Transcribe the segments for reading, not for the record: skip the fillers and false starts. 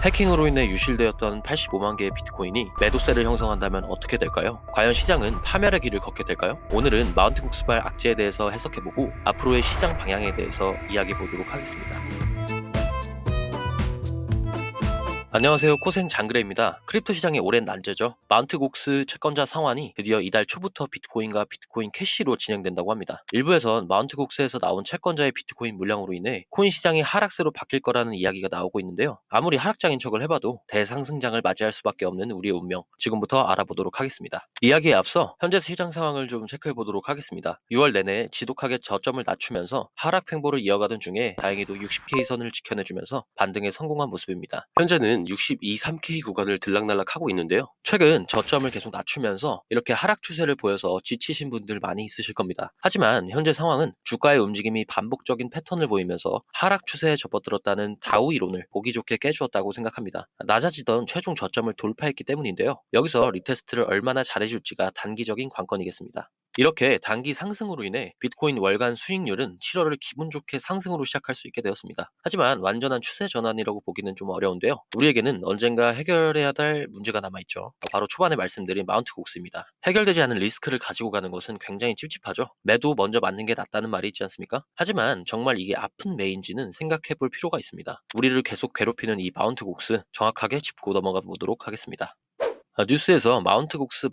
해킹으로 인해 유실되었던 85만 개의 비트코인이 매도세를 형성한다면 어떻게 될까요? 과연 시장은 파멸의 길을 걷게 될까요? 오늘은 마운트 국스발 악재에 대해서 해석해보고 앞으로의 시장 방향에 대해서 이야기해보도록 하겠습니다. 안녕하세요, 코생 장그레입니다. 크립토 시장의 오랜 난제죠. 마운트 곡스 채권자 상환이 드디어 이달 초부터 비트코인과 비트코인 캐시로 진행된다고 합니다. 일부에선 마운트 곡스에서 나온 채권자의 비트코인 물량으로 인해 코인 시장이 하락세로 바뀔 거라는 이야기가 나오고 있는데요. 아무리 하락장인 척을 해봐도 대상승장을 맞이할 수밖에 없는 우리의 운명, 지금부터 알아보도록 하겠습니다. 이야기에 앞서 현재 시장 상황을 좀 체크해보도록 하겠습니다. 6월 내내 지독하게 저점을 낮추면서 하락 횡보를 이어가던 중에 다행히도 60K 선을 지켜내주면서 반등에 성공한 모습입니다. 현재는 62, 3K 구간을 들락날락하고 있는데요. 최근 저점을 계속 낮추면서 이렇게 하락 추세를 보여서 지치신 분들 많이 있으실 겁니다. 하지만 현재 상황은 주가의 움직임이 반복적인 패턴을 보이면서 하락 추세에 접어들었다는 다우 이론을 보기 좋게 깨주었다고 생각합니다. 낮아지던 최종 저점을 돌파했기 때문인데요. 여기서 리테스트를 얼마나 잘해줄지가 단기적인 관건이겠습니다. 이렇게 단기 상승으로 인해 비트코인 월간 수익률은 7월을 기분 좋게 상승으로 시작할 수 있게 되었습니다. 하지만 완전한 추세 전환이라고 보기는 좀 어려운데요. 우리에게는 언젠가 해결해야 될 문제가 남아있죠. 바로 초반에 말씀드린 마운트 곡스입니다. 해결되지 않은 리스크를 가지고 가는 것은 굉장히 찝찝하죠. 매도 먼저 맞는 게 낫다는 말이 있지 않습니까? 하지만 정말 이게 아픈 매인지는 생각해 볼 필요가 있습니다. 우리를 계속 괴롭히는 이 마운트 곡스 정확하게 짚고 넘어가 보도록 하겠습니다. 뉴스에서 마운트 곡스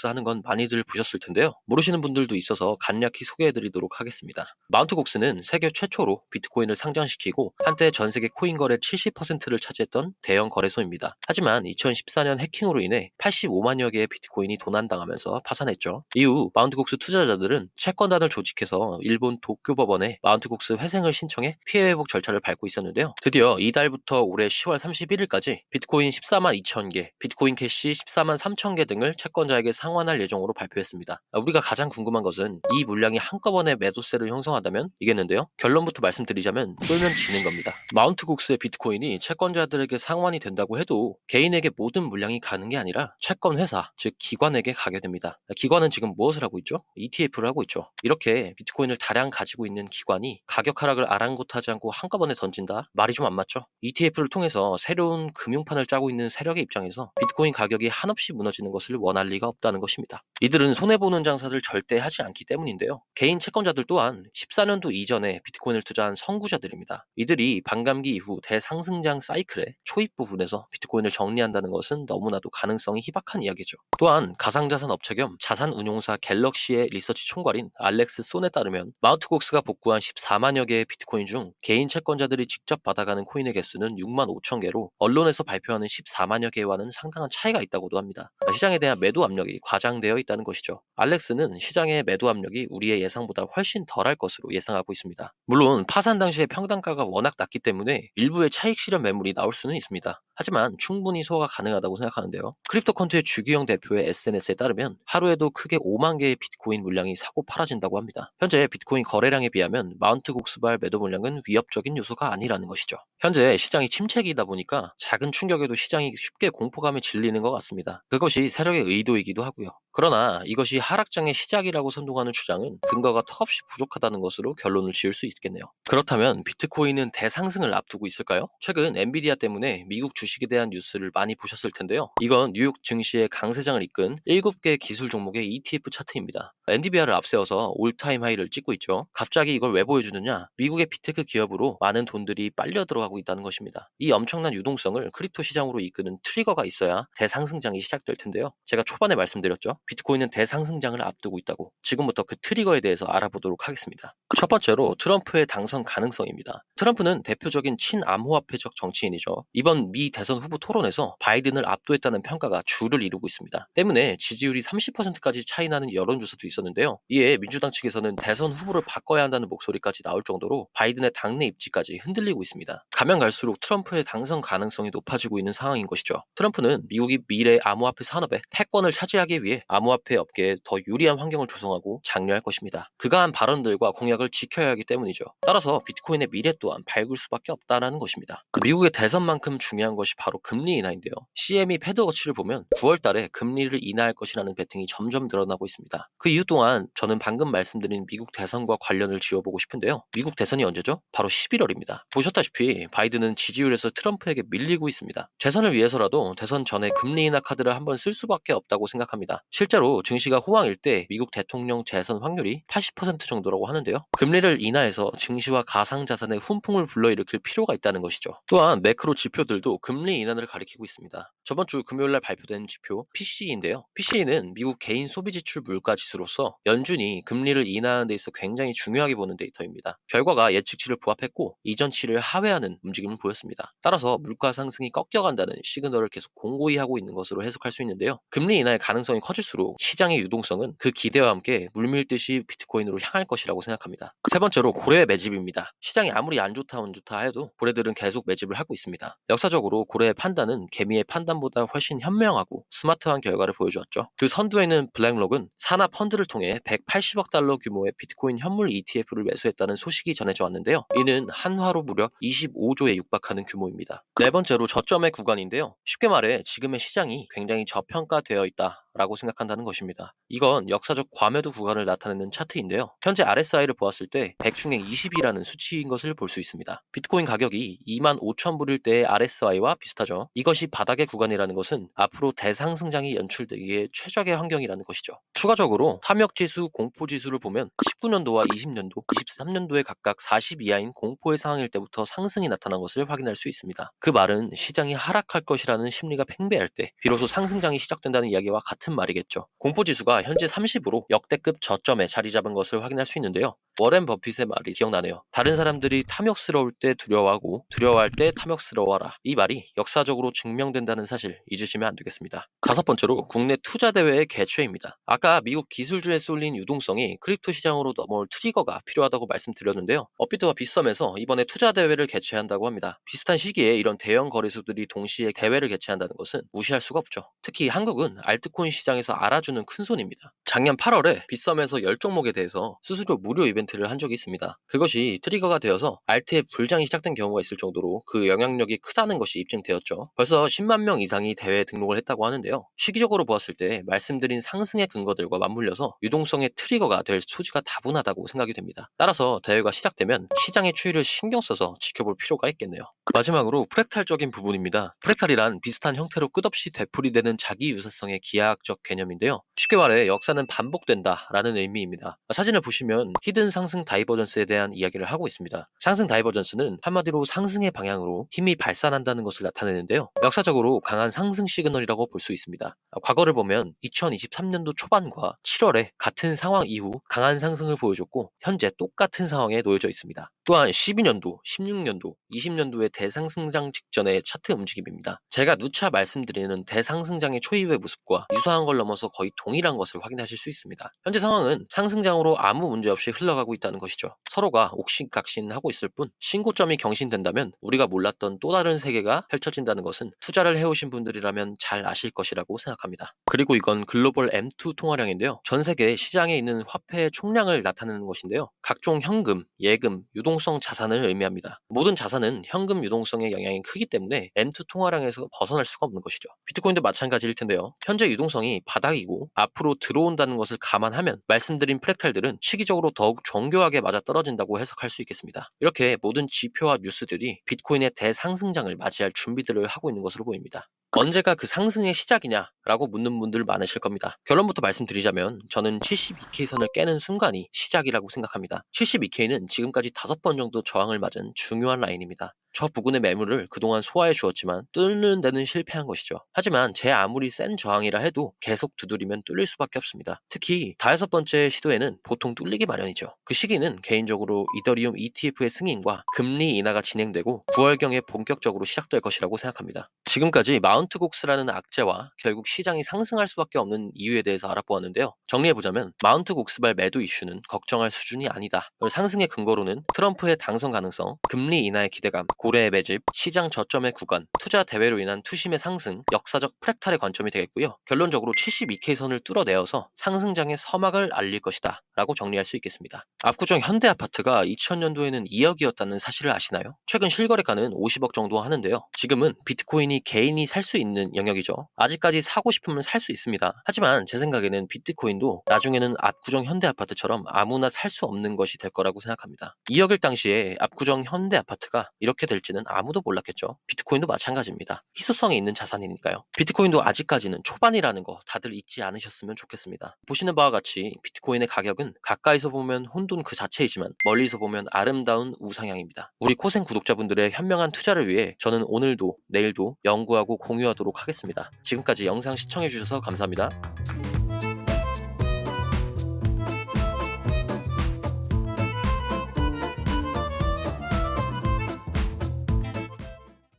하는 건 많이들 보셨을 텐데요. 모르시는 분들도 있어서 간략히 소개해드리도록 하겠습니다. 마운트 곡스는 세계 최초로 비트코인을 상장시키고 한때 전 세계 코인 거래 70%를 차지했던 대형 거래소입니다. 하지만 2014년 해킹으로 인해 85만여 개의 비트코인이 도난당하면서 파산했죠. 이후 마운트 곡스 투자자들은 채권단을 조직해서 일본 도쿄 법원에 마운트 곡스 회생을 신청해 피해 회복 절차를 밟고 있었는데요. 드디어 이달부터 올해 10월 31일까지 비트코인 14만 2천 개, 비트코인 캐시 14만 3천 개 등을 채권자에게 상환할 예정으로 발표했습니다. 우리가 가장 궁금한 것은 이 물량이 한꺼번에 매도세를 형성한다면 이겠는데요. 결론부터 말씀드리자면 쫄면 지는 겁니다. 마운트 곡스의 비트코인이 채권자들에게 상환이 된다고 해도 개인에게 모든 물량이 가는 게 아니라 채권 회사, 즉 기관에게 가게 됩니다. 기관은 지금 무엇을 하고 있죠? ETF를 하고 있죠. 이렇게 비트코인을 다량 가지고 있는 기관이 가격 하락을 아랑곳하지 않고 한꺼번에 던진다? 말이 좀 안 맞죠? ETF를 통해서 새로운 금융판을 짜고 있는 세력의 입장에서 비트코인 가격이 한없이 무너지는 것을 원할 리가 없다는 것입니다. 이들은 손해보는 장사를 절대 하지 않기 때문인데요. 개인 채권자들 또한 14년도 이전에 비트코인을 투자한 선구자들입니다. 이들이 반감기 이후 대상승장 사이클의 초입 부분에서 비트코인을 정리한다는 것은 너무나도 가능성이 희박한 이야기죠. 또한 가상자산 업체 겸 자산운용사 갤럭시의 리서치 총괄인 알렉스 손에 따르면 마운트 곡스가 복구한 14만여 개의 비트코인 중 개인 채권자들이 직접 받아가는 코인의 개수는 6만 5천 개로 언론에서 발표하는 14만여 개와는 상당한 차이가 있다고도 합니다. 시장에 대한 매도 압력이 과장되어 있다는 것이죠. 알렉스는 시장의 매도 압력이 우리의 예상보다 훨씬 덜할 것으로 예상하고 있습니다. 물론 파산 당시의 평단가가 워낙 낮기 때문에 일부의 차익 실현 매물이 나올 수는 있습니다. 하지만 충분히 소화가 가능하다고 생각하는데요. 크립토컨트의 주기영 대표의 SNS에 따르면 하루에도 크게 5만 개의 비트코인 물량이 사고 팔아진다고 합니다. 현재 비트코인 거래량에 비하면 마운트 곡스발 매도 물량은 위협적인 요소가 아니라는 것이죠. 현재 시장이 침체기이다 보니까 작은 충격에도 시장이 쉽게 공포감에 질리는 것 같습니다. 그것이 세력의 의도이기도 하고요. 그러나 이것이 하락장의 시작이라고 선동하는 주장은 근거가 턱없이 부족하다는 것으로 결론을 지을 수 있겠네요. 그렇다면 비트코인은 대상승을 앞두고 있을까요? 최근 엔비디아 때문에 미국 주식에 대한 뉴스를 많이 보셨을 텐데요. 이건 뉴욕 증시의 강세장을 이끈 7개 기술 종목의 ETF 차트입니다. 엔비디아를 앞세워서 올타임 하이를 찍고 있죠. 갑자기 이걸 왜 보여주느냐? 미국의 빅테크 기업으로 많은 돈들이 빨려 들어가고 있다는 것입니다. 이 엄청난 유동성을 크립토 시장으로 이끄는 트리거가 있어야 대상승장이 시작될 텐데요. 제가 초반에 말씀드렸죠. 비트코인은 대상승장을 앞두고 있다고. 지금부터 그 트리거에 대해서 알아보도록 하겠습니다. 첫 번째로 트럼프의 당선 가능성입니다. 트럼프는 대표적인 친암호화폐적 정치인이죠. 이번 미 대선 후보 토론에서 바이든을 압도했다는 평가가 주를 이루고 있습니다. 때문에 지지율이 30%까지 차이 나는 여론조사도 있었는데요. 이에 민주당 측에서는 대선 후보를 바꿔야 한다는 목소리까지 나올 정도로 바이든의 당내 입지까지 흔들리고 있습니다. 가면 갈수록 트럼프의 당선 가능성이 높아지고 있는 상황인 것이죠. 트럼프는 미국이 미래 암호화폐 산업의 패권을 차지하기 위해 암호화폐 업계에 더 유리한 환경을 조성하고 장려할 것입니다. 그가 한 발언들과 공약을 지켜야 하기 때문이죠. 따라서 비트코인의 미래 또한 밝을 수밖에 없다라는 것입니다. 미국의 대선만큼 중요한 것이 바로 금리 인하인데요. CME 패드워치를 보면 9월 달에 금리를 인하할 것이라는 베팅이 점점 늘어나고 있습니다. 그 이유 또한 저는 방금 말씀드린 미국 대선과 관련을 지어보고 싶은데요. 미국 대선이 언제죠? 바로 11월입니다. 보셨다시피 바이든은 지지율에서 트럼프에게 밀리고 있습니다. 재선을 위해서라도 대선 전에 금리 인하 카드를 한번 쓸 수밖에 없다고 생각합니다. 실제로 증시가 호황일 때 미국 대통령 재선 확률이 80% 정도라고 하는데요. 금리를 인하해서 증시와 가상자산의 훈풍을 불러일으킬 필요가 있다는 것이죠. 또한 매크로 지표들도 금리 인하를 가리키고 있습니다. 저번 주 금요일날 발표된 지표 PCE인데요. PCE는 미국 개인 소비지출 물가 지수로서 연준이 금리를 인하하는 데 있어 굉장히 중요하게 보는 데이터입니다. 결과가 예측치를 부합했고 이전치를 하회하는 움직임을 보였습니다. 따라서 물가 상승이 꺾여간다는 시그널을 계속 공고히 하고 있는 것으로 해석할 수 있는데요. 금리 인하의 가능성이 커질수록 시장의 유동성은 그 기대와 함께 물밀듯이 비트코인으로 향할 것이라고 생각합니다. 세 번째로 고래의 매집입니다. 시장이 아무리 안 좋다 해도 고래들은 계속 매집을 하고 있습니다. 역사적으로 고래의 판단은 개미의 판단보다 훨씬 현명하고 스마트한 결과를 보여주었죠. 그 선두에 있는 블랙록은 산하 펀드를 통해 180억 달러 규모의 비트코인 현물 ETF를 매수했다는 소식이 전해져 왔는데요. 이는 한화로 무려 25조에 육박하는 규모입니다. 네 번째로 저점의 구간인데요. 쉽게 말해 지금의 시장이 굉장히 저평가되어 있다 라고 생각한다는 것입니다. 이건 역사적 과매도 구간을 나타내는 차트인데요. 현재 RSI를 보았을 때 100 중에 20이라는 수치인 것을 볼 수 있습니다. 비트코인 가격이 25,000불일 때의 RSI와 비슷하죠. 이것이 바닥의 구간이라는 것은 앞으로 대상승장이 연출되기에 최적의 환경이라는 것이죠. 추가적으로 탐욕지수, 공포지수를 보면 19년도와 20년도, 23년도에 각각 40 이하인 공포의 상황일 때부터 상승이 나타난 것을 확인할 수 있습니다. 그 말은 시장이 하락할 것이라는 심리가 팽배할 때 비로소 상승장이 시작된다는 이야기와 같은 말이겠죠. 공포지수가 현재 30으로 역대급 저점에 자리 잡은 것을 확인할 수 있는데요. 워렌 버핏의 말이 기억나네요. 다른 사람들이 탐욕스러울 때 두려워하고 두려워할 때 탐욕스러워하라. 이 말이 역사적으로 증명된다는 사실 잊으시면 안 되겠습니다. 다섯 번째로 국내 투자대회의 개최입니다. 아까 미국 기술주에 쏠린 유동성이 크립토 시장으로 넘어올 트리거가 필요하다고 말씀드렸는데요. 업비트와 빗썸에서 이번에 투자대회를 개최한다고 합니다. 비슷한 시기에 이런 대형 거래소들이 동시에 대회를 개최한다는 것은 무시할 수가 없죠. 특히 한국은 알트코인 시장에서 알아주는 큰손입니다. 작년 8월에 빗썸에서 10종목에 대해서 수수료 무료 이벤트를 한 적이 있습니다. 그것이 트리거가 되어서 알트의 불장이 시작된 경우가 있을 정도로 그 영향력이 크다는 것이 입증되었죠. 벌써 10만 명 이상이 대회에 등록을 했다고 하는데요. 시기적으로 보았을 때 말씀드린 상승의 근거들과 맞물려서 유동성의 트리거가 될 소지가 다분하다고 생각이 됩니다. 따라서 대회가 시작되면 시장의 추이를 신경 써서 지켜볼 필요가 있겠네요. 마지막으로 프랙탈적인 부분입니다. 프랙탈이란 비슷한 형태로 끝없이 되풀이되는 자기 유사성의 기하학적 개념인데요. 쉽게 말해 역사는 반복된다 라는 의미입니다. 사진을 보시면 히든 상승 다이버전스에 대한 이야기를 하고 있습니다. 상승 다이버전스는 한마디로 상승의 방향으로 힘이 발산한다는 것을 나타내는데요. 역사적으로 강한 상승 시그널이라고 볼 수 있습니다. 과거를 보면 2023년도 초반과 7월에 같은 상황 이후 강한 상승을 보여줬고 현재 똑같은 상황에 놓여져 있습니다. 또한 12년도, 16년도, 20년도의 대상승장 직전의 차트 움직임입니다. 제가 누차 말씀드리는 대상승장의 초이후의 모습과 유사한 걸 넘어서 거의 동일한 것을 확인하실 수 있습니다. 현재 상황은 상승장으로 아무 문제 없이 흘러가고 있다는 것이죠. 서로가 옥신각신하고 있을 뿐 신고점이 경신된다면 우리가 몰랐던 또 다른 세계가 펼쳐진다는 것은 투자를 해오신 분들이라면 잘 아실 것이라고 생각합니다. 그리고 이건 글로벌 M2 통화량인데요. 전 세계 시장에 있는 화폐의 총량을 나타내는 것인데요. 각종 현금, 예금, 유동성 자산을 의미합니다. 모든 자산은 현금 유동성의 영향이 크기 때문에 M2 통화량에서 벗어날 수가 없는 것이죠. 비트코인도 마찬가지일 텐데요. 현재 유동성이 바닥이고 앞으로 들어온다는 것을 감안하면 말씀드린 프랙탈들은 시기적으로 더욱 정교하게 맞아떨어진다고 해석할 수 있겠습니다. 이렇게 모든 지표와 뉴스들이 비트코인의 대상승장을 맞이할 준비들을 하고 있는 것으로 보입니다. 언제가 그 상승의 시작이냐라고 묻는 분들 많으실 겁니다. 결론부터 말씀드리자면 저는 72K 선을 깨는 순간이 시작이라고 생각합니다. 72K는 지금까지 5번 정도 저항을 맞은 중요한 라인입니다. 저 부근의 매물을 그동안 소화해 주었지만 뚫는 데는 실패한 것이죠. 하지만 제 아무리 센 저항이라 해도 계속 두드리면 뚫릴 수밖에 없습니다. 특히 5번째 시도에는 보통 뚫리기 마련이죠. 그 시기는 개인적으로 이더리움 ETF의 승인과 금리 인하가 진행되고 9월경에 본격적으로 시작될 것이라고 생각합니다. 지금까지 마운트 곡스라는 악재와 결국 시장이 상승할 수밖에 없는 이유에 대해서 알아보았는데요. 정리해보자면 마운트 곡스발 매도 이슈는 걱정할 수준이 아니다. 상승의 근거로는 트럼프의 당선 가능성, 금리 인하의 기대감, 고래의 매집, 시장 저점의 구간, 투자 대외로 인한 투심의 상승, 역사적 프랙탈의 관점이 되겠고요. 결론적으로 72K 선을 뚫어내어서 상승장의 서막을 알릴 것이다 라고 정리할 수 있겠습니다. 압구정 현대아파트가 2000년도에는 2억이었다는 사실을 아시나요? 최근 실거래가는 50억 정도 하는데요. 지금은 비트코인이 개인이 살 수 있는 영역이죠. 아직까지 사고 싶으면 살 수 있습니다. 하지만 제 생각에는 비트코인도 나중에는 압구정 현대아파트처럼 아무나 살 수 없는 것이 될 거라고 생각합니다. 2억일 당시에 압구정 현대아파트가 이렇게 될지는 아무도 몰랐겠죠. 비트코인도 마찬가지입니다. 희소성이 있는 자산이니까요. 비트코인도 아직까지는 초반이라는 거 다들 잊지 않으셨으면 좋겠습니다. 보시는 바와 같이 비트코인의 가격은 가까이서 보면 혼돈 그 자체이지만 멀리서 보면 아름다운 우상향입니다. 우리 코생 구독자분들의 현명한 투자를 위해 저는 오늘도 내일도 연구하고 공유하도록 하겠습니다. 지금까지 영상 시청해주셔서 감사합니다.